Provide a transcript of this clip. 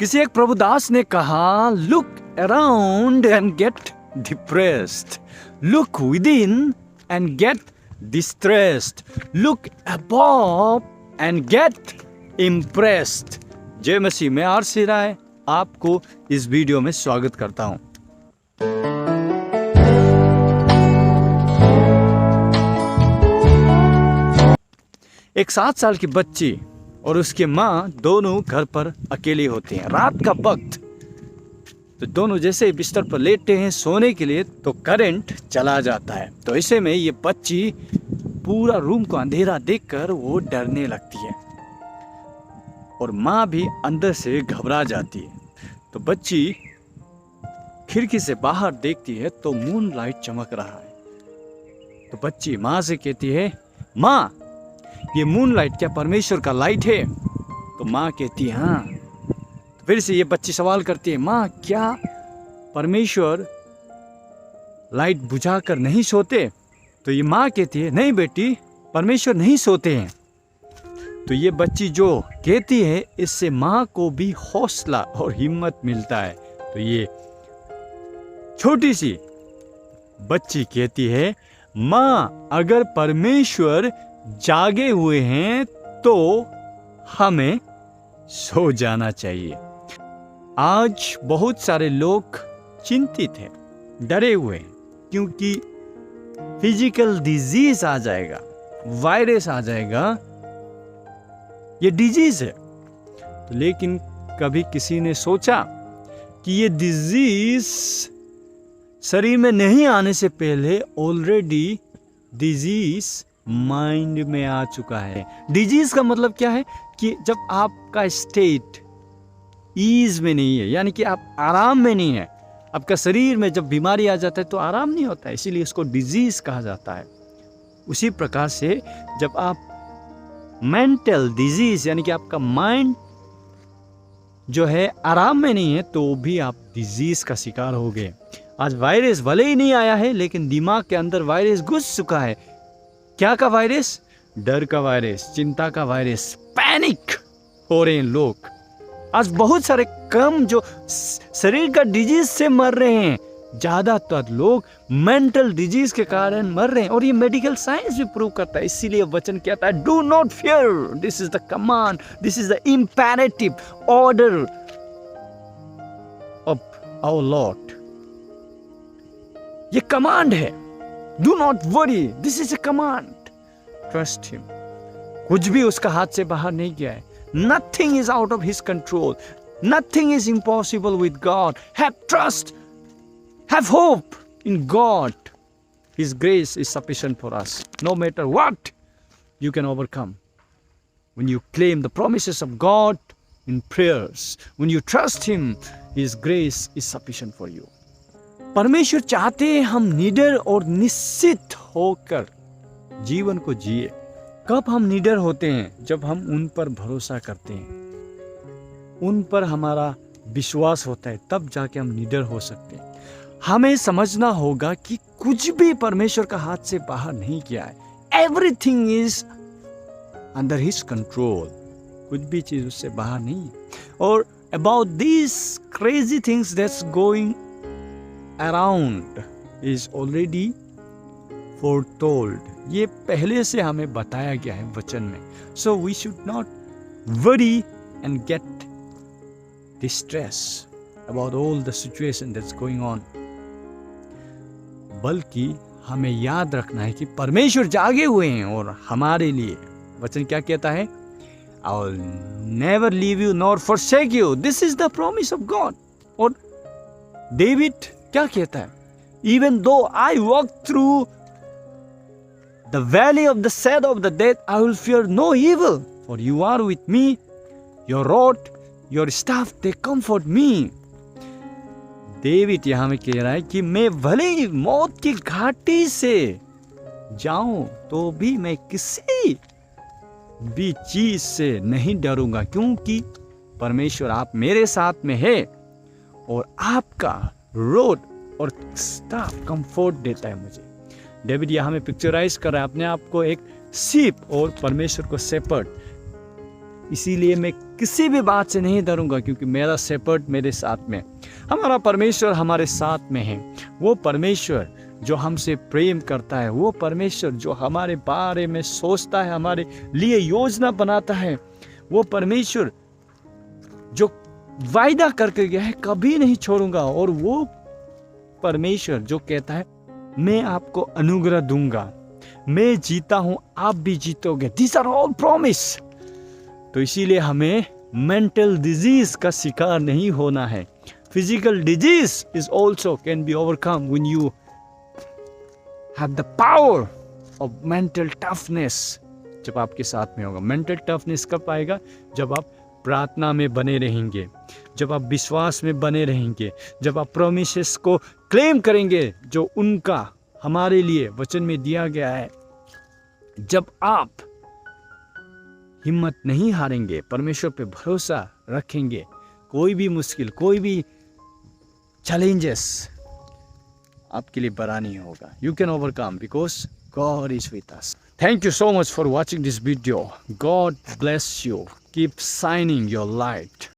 किसी एक प्रभुदास ने कहा, look around and get depressed, look within and get distressed, look above and get impressed. जय मसीह, मैं आरसी राय आपको इस वीडियो में स्वागत करता हूं। एक 7 साल की बच्ची और उसकी माँ दोनों घर पर अकेली होती हैं। रात का वक्त, तो दोनों जैसे बिस्तर पर लेटते हैं सोने के लिए तो करंट चला जाता है। तो ऐसे में ये बच्ची पूरा रूम को अंधेरा देखकर वो डरने लगती है और माँ भी अंदर से घबरा जाती है। तो बच्ची खिड़की से बाहर देखती है तो मून लाइट चमक रहा है। तो बच्ची माँ से कहती है, माँ ये मून लाइट क्या परमेश्वर का लाइट है? तो माँ कहती है हाँ। तो फिर से ये बच्ची सवाल करती है, माँ क्या परमेश्वर लाइट बुझाकर नहीं सोते? तो ये माँ कहती है, नहीं बेटी, परमेश्वर नहीं सोते हैं। तो ये बच्ची जो कहती है इससे माँ को भी हौसला और हिम्मत मिलता है। तो ये छोटी सी बच्ची कहती है, माँ अगर परमेश्वर जागे हुए हैं तो हमें सो जाना चाहिए। आज बहुत सारे लोग चिंतित हैं, डरे हुए हैं, क्योंकि फिजिकल डिजीज आ जाएगा, वायरस आ जाएगा, ये डिजीज है। तो लेकिन कभी किसी ने सोचा कि ये डिजीज शरीर में नहीं आने से पहले ऑलरेडी डिजीज माइंड में आ चुका है। डिजीज का मतलब क्या है कि जब आपका स्टेट ईज में नहीं है, यानी कि आप आराम में नहीं है, आपका शरीर में जब बीमारी आ जाता है तो आराम नहीं होता है, इसीलिए इसको डिजीज कहा जाता है। उसी प्रकार से जब आप मेंटल डिजीज यानी कि आपका माइंड जो है आराम में नहीं है तो भी आप डिजीज का शिकार हो गए। आज वायरस भले ही नहीं आया है लेकिन दिमाग के अंदर वायरस घुस चुका है। क्या का वायरस? डर का वायरस, चिंता का वायरस, पैनिक हो रहे हैं लोग। आज बहुत सारे कम जो शरीर का डिजीज से मर रहे हैं, ज्यादातर लोग मेंटल डिजीज के कारण मर रहे हैं और ये मेडिकल साइंस भी प्रूव करता है। इसीलिए वचन कहता है, do not fear, this is the command, this is the imperative order of our Lord. ये कमांड है, do not worry, this is a command, trust him. कुछ भी उसका हाथ से बाहर नहीं गया है। Nothing is out of his control, nothing is impossible with God. Have trust, have hope in God, his grace is sufficient for us. No matter what you can overcome when you claim the promises of God in prayers, when you trust him, his grace is sufficient for you. परमेश्वर चाहते हैं हम निडर और निश्चित होकर जीवन को जिए। कब हम निडर होते हैं? जब हम उन पर भरोसा करते हैं, उन पर हमारा विश्वास होता है, तब जाके हम निडर हो सकते हैं। हमें समझना होगा कि कुछ भी परमेश्वर का हाथ से बाहर नहीं गया है। Everything is under his control, कुछ भी चीज उससे बाहर नहीं है। और about this crazy things that's going around is already foretold, ये पहले से हमें बताया गया है वचन में। So we should not worry and get distressed about all the situation that's going on. बल्कि हमें याद रखना है कि परमेश्वर जागे हुए हैं और हमारे लिए वचन क्या कहता है? I will never leave you nor forsake you. This is the promise of God. और डेविड क्या कहता है? Even though I walk through the valley of the shadow of the death, I will fear no evil, for you are with me. Your rod, your staff, they comfort me. David यहाँ में कह रहा है कि मैं भले ही मौत की घाटी से जाऊं तो भी मैं किसी भी चीज से नहीं डरूंगा, क्योंकि परमेश्वर आप मेरे साथ में है और आपका रोड और स्टाफ कंफर्ट देता है मुझे। डेविड यहाँ में पिक्चराइज कर रहा है अपने आप को एक शीप और परमेश्वर को शेपर्ड। इसीलिए मैं किसी भी बात से नहीं डरूंगा, क्योंकि मेरा शेपर्ड मेरे साथ में, हमारा परमेश्वर हमारे साथ में है। वो परमेश्वर जो हमसे प्रेम करता है, वो परमेश्वर जो हमारे बारे में सोचता है, हमारे लिए योजना बनाता है, वो परमेश्वर जो वायदा करके गया है कभी नहीं छोड़ूंगा, और वो परमेश्वर जो कहता है मैं आपको अनुग्रह दूंगा, मैं जीता हूं आप भी जीतोगे। This are all promise. तो इसीलिए हमें मेंटल डिजीज का शिकार नहीं होना है। Physical disease is also can be overcome when you have the power of mental toughness. जब आपके साथ में होगा। मेंटल टफनेस कब आएगा? जब आप प्रार्थना में बने रहेंगे, जब आप विश्वास में बने रहेंगे, जब आप प्रोमिसेस को क्लेम करेंगे जो उनका हमारे लिए वचन में दिया गया है, जब आप हिम्मत नहीं हारेंगे, परमेश्वर पे भरोसा रखेंगे, कोई भी मुश्किल, कोई भी चैलेंजेस आपके लिए बड़ा नहीं होगा। You can overcome because God is with us. Thank you so much for watching this video. God bless you. Keep shining your light.